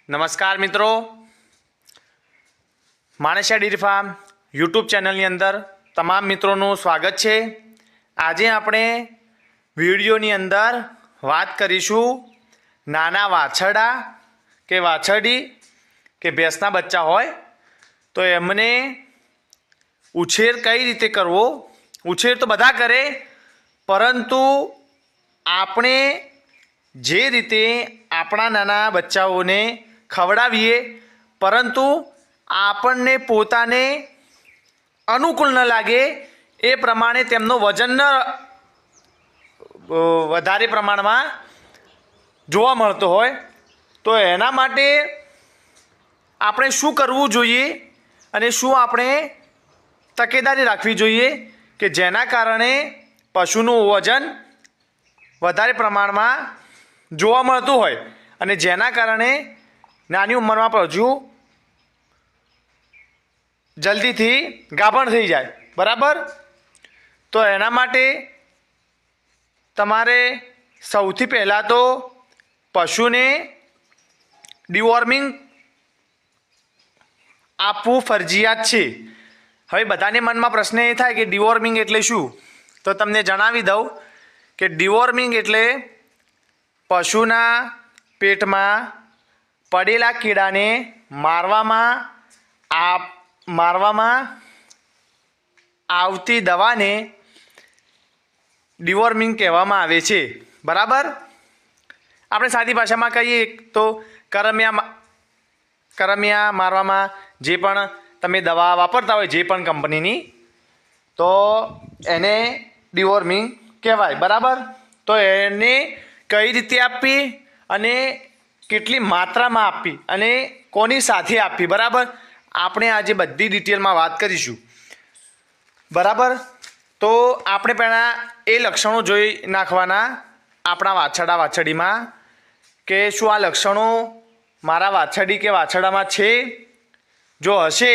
નમસ્કાર મિત્રો, માણેશિયા dairy farm YouTube ચેનલની અંદર તમામ મિત્રોનું સ્વાગત છે। આજે આપણે વિડીયોની અંદર વાત કરીશું નાના વાછરડા કે વાછરડી કે ભેંસના બચ્ચા હોય તો એમને ઉછેર કઈ રીતે કરવો। ઉછેર તો બધા કરે, પરંતુ આપણે જે રીતે આપણા નાના બચ્ચાઓને ખવડાવીએ પરંતુ આપણને પોતાને અનુકૂળ ન લાગે એ પ્રમાણે તેમનું વજન વધારે પ્રમાણમાં જોવા મળતો હોય તો એના માટે આપણે શું કરવું જોઈએ અને શું આપણે તકેદારી રાખવી જોઈએ કે જેના કારણે પશુનું વજન વધારે પ્રમાણમાં જોવા મળતું હોય અને જેના કારણે નાની ઉંમરમાં પશુ જલ્દીથી ગાભણ થઈ જાય, બરાબર। તો એના માટે તમારે સૌથી પહેલાં તો પશુને ડિવોર્મિંગ આપવું ફરજિયાત છે। હવે બધાને મનમાં પ્રશ્ન એ થાય કે ડિવોર્મિંગ એટલે શું, તો તમને જણાવી દઉં કે ડિવોર્મિંગ એટલે પશુના પેટમાં પડેલા કીડાને મારવામાં આવતી દવાને ડિવોર્મિંગ કહેવામાં આવે છે, બરાબર। આપણે સાદી ભાષામાં કહીએ તો કરમિયા મારવામાં જે પણ તમે દવા વાપરતા હોય જે પણ કંપનીની, તો એને ડિવોર્મિંગ કહેવાય, બરાબર। તો એને કઈ રીતે આપવી અને કેટલી માત્રામાં આપવી અને કોની સાથે આપવી, બરાબર, આપણે આજે બધી ડિટેલમાં વાત કરીશું, બરાબર। તો આપણે પહેલાં એ લક્ષણો જોઈ નાખવાના આપણા વાછરડા વાછરડીમાં કે શું આ લક્ષણો મારા વાછરડી કે વાછરડામાં છે। જો હશે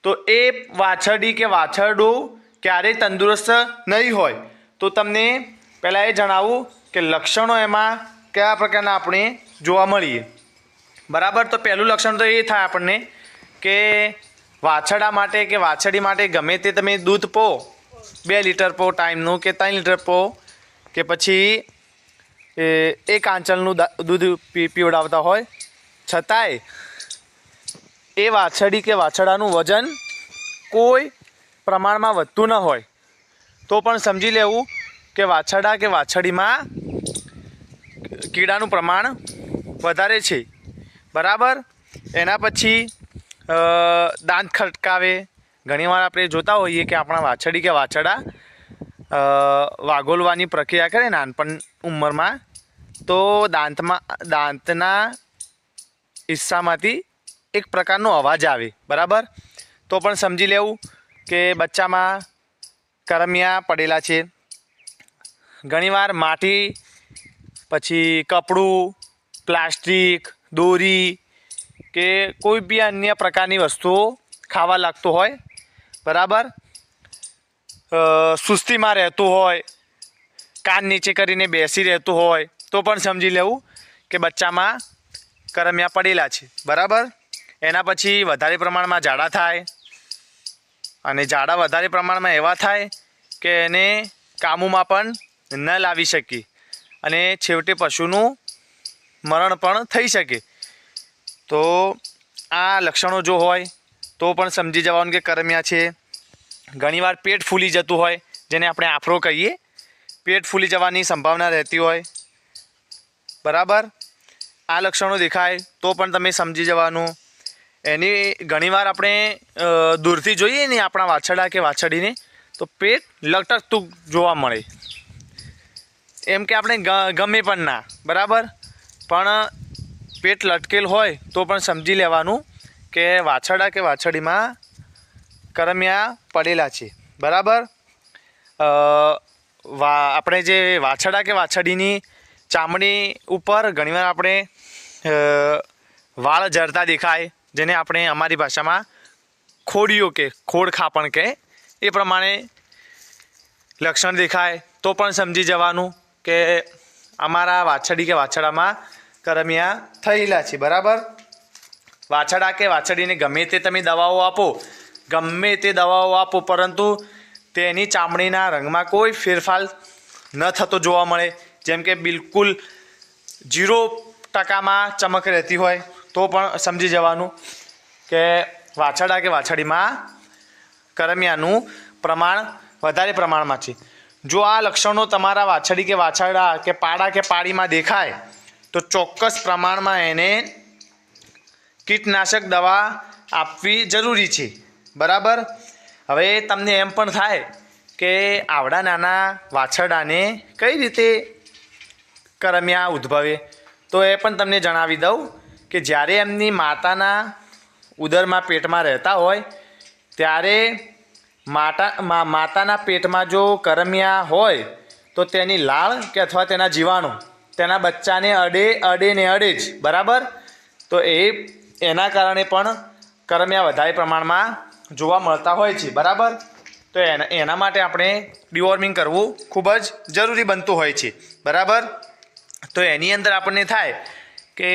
તો એ વાછરડી કે વાછરડું ક્યારેય તંદુરસ્ત નહીં હોય। તો તમને પહેલાં એ જણાવું કે લક્ષણો એમાં કયા પ્રકારના આપણે જોવા મળીએ, બરાબર। તો પહેલું લક્ષણ તો એ થાય આપણને કે વાછરડા માટે કે વાછરડી માટે ગમે તે તમે દૂધ પો 2 લીટર પો ટાઈમનું કે 3 લીટર પો કે પછી એક આંચળનું દૂધ પીવડાવતા હોય છતાંય એ વાછરડી કે વાછરડાનું વજન કોઈ પ્રમાણમાં વધતું ન હોય તો પણ સમજી લેવું કે વાછરડા કે વાછરડીમાં કીડાનું પ્રમાણ વધારે છે, બરાબર। એના પછી દાંત ખટકાવે, ઘણીવાર આપણે જોતા હોઈએ કે આપણા વાછરડી કે વાછરડા વાગોલવાની પ્રક્રિયા કરે નાનપણ ઉંમરમાં તો દાંતના હિસ્સામાંથી એક પ્રકારનો અવાજ આવે, બરાબર। તો પણ સમજી લેવું કે બચ્ચામાં કરમિયા પડેલા છે। ઘણીવાર માટી પછી કપડું, પ્લાસ્ટિક, દોરી કે કોઈ બી અન્ય પ્રકારની વસ્તુઓ ખાવા લાગતું હોય, બરાબર। સુસ્તીમાં રહેતું હોય, કાન નીચે કરીને બેસી રહેતું હોય તો પણ સમજી લેવું કે બચ્ચામાં કરમિયા પડેલા છે, બરાબર। એના પછી વધારે પ્રમાણમાં ઝાડા થાય અને ઝાડા વધારે પ્રમાણમાં એવા થાય કે એને કાબૂમાં પણ ન લાવી શકીએ અને છેવટે પશુનું મરણ પણ થઈ શકે। તો આ લક્ષણો જો હોય તો પણ સમજી જવાનું કે કરમિયા છે। ઘણીવાર પેટ ફૂલી જતું હોય જેને આપણે આફરો કહીએ, પેટ ફૂલી જવાની સંભાવના રહેતી હોય, બરાબર। આ લક્ષણો દેખાય તો પણ તમે સમજી જવાનું। એની ઘણીવાર આપણે દૂરથી જોઈએ ને આપણા વાછરડા કે વાછરડીને તો પેટ લટકતું જોવા મળે, એમ કે આપણે ગમે પણ ના, બરાબર, પણ પેટ લટકેલ હોય તો પણ સમજી લેવાનું કે વાછરડા કે વાછરડીમાં કરમિયા પડેલા છે, બરાબર। આપણે જે વાછરડા કે વાછરડીની ચામડી ઉપર ઘણીવાર આપણે વાળ ઝરતા દેખાય જેને આપણે અમારી ભાષામાં ખોડિયો કે ખોડખા પણ કહે, એ પ્રમાણે લક્ષણ દેખાય તો પણ સમજી જવાનું કે અમારા વાછરડી કે વાછરડામાં કરમિયા થયેલા છે, બરાબર. વાછરડા કે વાછરડીને ગમે તે તમે દવાઓ આપો, ગમે તે દવાઓ આપો, પરંતુ તેની ચામડીના રંગમાં કોઈ ફેરફાર ન થતો જોવા મળે. જેમ કે બિલકુલ 0% ચમક રહેતી હોય તો પણ સમજી જવાનું કે વાછરડા કે વાછરડીમાં કરમિયાનું પ્રમાણ વધારે પ્રમાણમાં છે. જો આ લક્ષણો તમારા વાછરડી કે વાછરડા કે પાડા કે પાડીમાં દેખાય તો ચોક્કસ પ્રમાણમાં એને કીટનાશક દવા આપવી જરૂરી છે, બરાબર. હવે તમને એમ પણ થાય કે આવડા નાના વાછરડાને કઈ રીતે કરમિયા ઉદ્ભવે, તો એ પણ તમને જણાવી દઉં કે જ્યારે એમની માતાના ઉદરમાં પેટમાં રહેતા હોય ત્યારે માતાના પેટમાં જો કરમિયા હોય તો તેની લાળ કે અથવા તેના જીવાણુ તેના બચ્ચાને અડે જ, બરાબર. તો એના કારણે પણ કરમિયા વધારે પ્રમાણમાં જોવા મળતા હોય છે, બરાબર. તો એના માટે આપણે ડિવોર્મિંગ કરવું ખૂબ જ જરૂરી બનતું હોય છે, બરાબર. તો એની અંદર આપણને થાય કે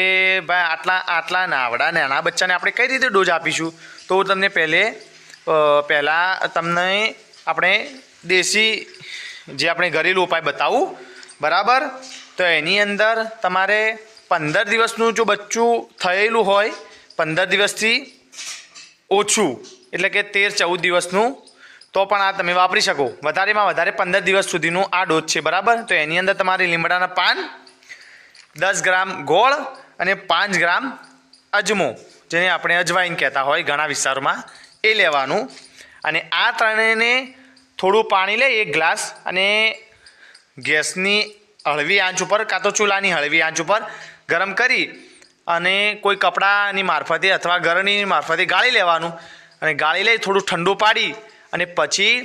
ભાઈ આટલા નાના બચ્ચાને આપણે કઈ રીતે ડોઝ આપીશું, તો હું તમને પહેલાં તમને આપણે દેશી જે આપણે ઘરેલું ઉપાય બતાવું, બરાબર. તો એની અંદર તમારે 15 દિવસનું જો બચ્ચું થયેલું હોય, 15 દિવસથી ઓછું એટલે કે 13-14 દિવસનું, તો પણ આ તમે વાપરી શકો. વધારેમાં વધારે 15 દિવસ સુધીનું આ ડોઝ છે, બરાબર. તો એની અંદર તમારે લીમડાના પાન, 10 ગ્રામ ગોળ અને 5 ગ્રામ અજમો, જેને આપણે અજવાઈન કહેતા હોય ઘણા વિસ્તારોમાં, એ લેવાનું. અને આ ત્રણેયને થોડું પાણી લઈ 1 ગ્લાસ અને ગેસની હળવી આંચ ઉપર કાં તો ચૂલાની હળવી આંચ ઉપર ગરમ કરી અને કોઈ કપડાની મારફતે અથવા ગરણીની મારફતે ગાળી લેવાનું. અને ગાળી લઈ થોડું ઠંડુ પાડી અને પછી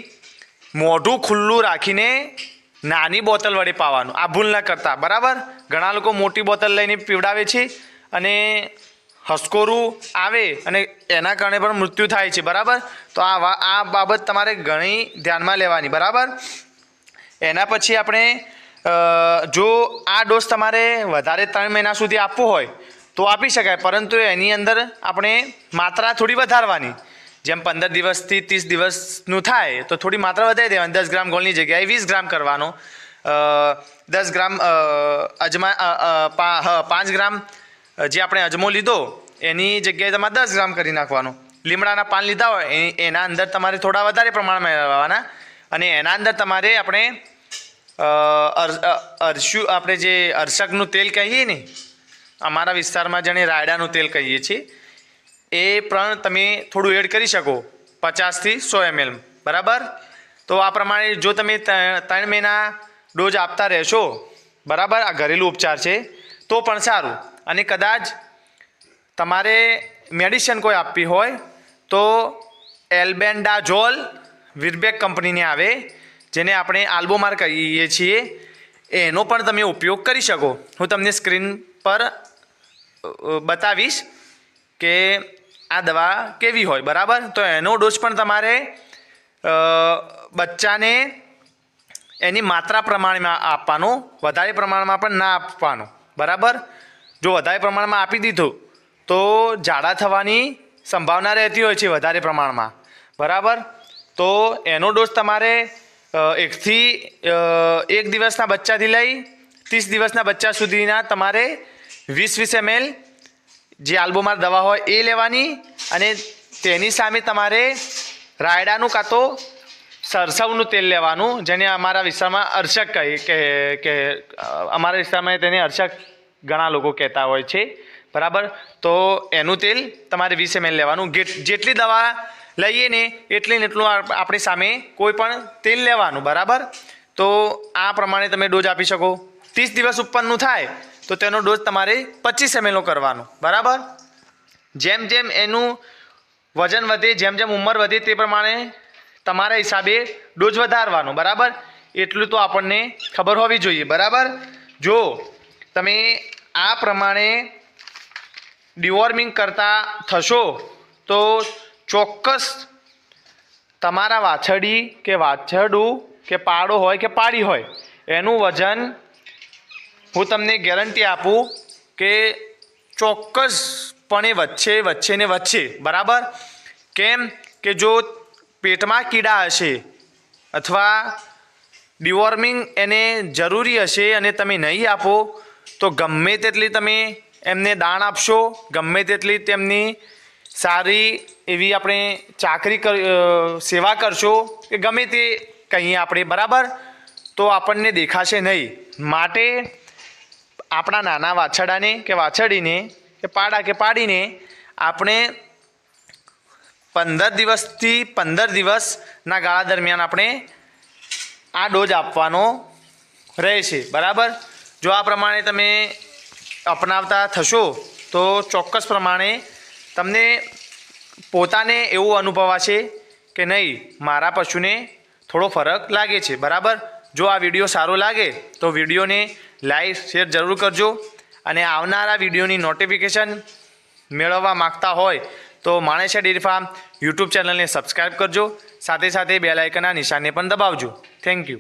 મોઢું ખુલ્લું રાખીને નાની બોટલ વડે પાવાનું. આ ભૂલ ન કરતા, બરાબર. ઘણા લોકો મોટી બોટલ લઈને પીવડાવે છે અને હસકોરું આવે અને એના કારણે પણ મૃત્યુ થાય છે, બરાબર. તો આ બાબત તમારે ઘણી ધ્યાનમાં લેવાની, બરાબર. એના પછી આપણે જો આ ડોઝ તમારે વધારે 3 મહિના સુધી આપવો હોય તો આપી શકાય, પરંતુ એની અંદર આપણે માત્રા થોડી વધારવાની. જેમ 15 દિવસથી 30 દિવસનું થાય તો થોડી માત્રા વધારી દેવાની. 10 ગ્રામ ગોળની જગ્યાએ 20 ગ્રામ કરવાનો. 10 ગ્રામ 5 ગ્રામ જે આપણે અજમો લીધો એની જગ્યાએ તમારે 10 ગ્રામ કરી નાખવાનો. લીમડાના પાન લીધા હોય એના અંદર તમારે થોડા વધારે પ્રમાણમાં લેવાના. અને એના અંદર તમારે આપણે આપણે જે અરસકનું તેલ કહીએ ને, અમારા વિસ્તારમાં જેને રાયડાનું તેલ કહીએ છીએ, એ પણ તમે થોડું એડ કરી શકો, 50 થી 100 ml, બરાબર. તો આ પ્રમાણે જો તમે 3 મહિના ડોઝ આપતા રહેશો, બરાબર, આ ઘરેલું ઉપચાર છે, તો પણ સારું. અને કદાચ તમારે મેડિસિન કોઈ આપવી હોય તો એલ્બેન્ડાઝોલ વીરબેક કંપનીને આવે, જેને આપણે આલ્બોમાર કહીએ છીએ, એનો પણ તમે ઉપયોગ કરી શકો. હું તમને સ્ક્રીન પર બતાવીશ કે આ દવા કેવી હોય, બરાબર. તો એનો ડોઝ પણ તમારે બચ્ચાને એની માત્રા પ્રમાણમાં આપવાનો, વધારે પ્રમાણમાં પણ ના આપવાનો, બરાબર. જો વધારે પ્રમાણમાં આપી દીધું તો ઝાડા થવાની સંભાવના રહેતી હોય છે વધારે પ્રમાણમાં, બરાબર. તો એનો ડોઝ તમારે 1 દિવસના બચ્ચાથી લઈ 30 દિવસના બચ્ચા સુધીના તમારે 20 ml જે આલ્બોમાર દવા હોય એ લેવાની. અને તેની સામે તમારે રાયડાનું કાં તો સરસવનું તેલ લેવાનું, જેને અમારા વિસ્તારમાં અરસક કે અમારા વિસ્તારમાં તેને અરસક ઘણા લોકો કહેતા હોય છે, બરાબર. તો એનું તેલ તમારે 20 ml લેવાનું. જેટલી દવા લઈએ ને એટલું આપણી સામે કોઈ પણ તેલ લેવાનું, બરાબર. તો આ પ્રમાણે તમે ડોઝ આપી શકો. 30 દિવસ ઉપરનું થાય તો તેનો ડોઝ તમારે 25 ml કરવાનો, બરાબર. જેમ જેમ એનું વજન વધે, જેમ જેમ ઉંમર વધે તે પ્રમાણે તમારા હિસાબે ડોઝ વધારવાનો, બરાબર. એટલું તો આપણને ખબર હોવી જોઈએ, બરાબર. જો તમે આ પ્રમાણે ડિવોર્મિંગ કરતા થશો તો ચોક્કસ તમારા વાછરડી કે વાછરડું કે પાડો હોય કે પાડી હોય એનું વજન હું તમને ગેરંટી આપું કે ચોક્કસપણે વચ્ચે બરાબર. કેમ કે જો પેટમાં કીડા હશે અથવા ડિવોર્મિંગ એને જરૂરી હશે અને તમે નહીં આપો તો ગમે તેટલી તમે એમને દાણ આપશો, ગમે તેટલી તેમની સારી એવી આપણે સેવા કરશો કે ગમે તે કહીએ આપણે બરાબર, તો આપણને દેખાશે નહીં. માટે આપણા નાના વાછરડાને કે વાછરડીને કે પાડા કે પાડીને આપણે 15 દિવસથી 15 દિવસના ગાળા દરમિયાન આપણે આ ડોઝ આપવાનો રહેશે બરાબર. જો આ પ્રમાણે તમે અપનાવતા થશો તો ચોક્કસ પ્રમાણે તમને પોતાને એવું અનુભવાશે કે નહીં મારા પશુને થોડો ફરક લાગે છે બરાબર. જો આ વિડીયો સારો લાગે તો વિડીયોને લાઈક શેર જરૂર કરજો અને આવનારા વિડીયોની નોટિફિકેશન મેળવવા માગતા હોય તો માણેશિયા ડેરી ફાર્મ યુટ્યુબ ચેનલને સબસ્ક્રાઈબ કરજો, સાથે સાથે બેલ આઇકનના નિશાનને પણ દબાવજો. Thank you.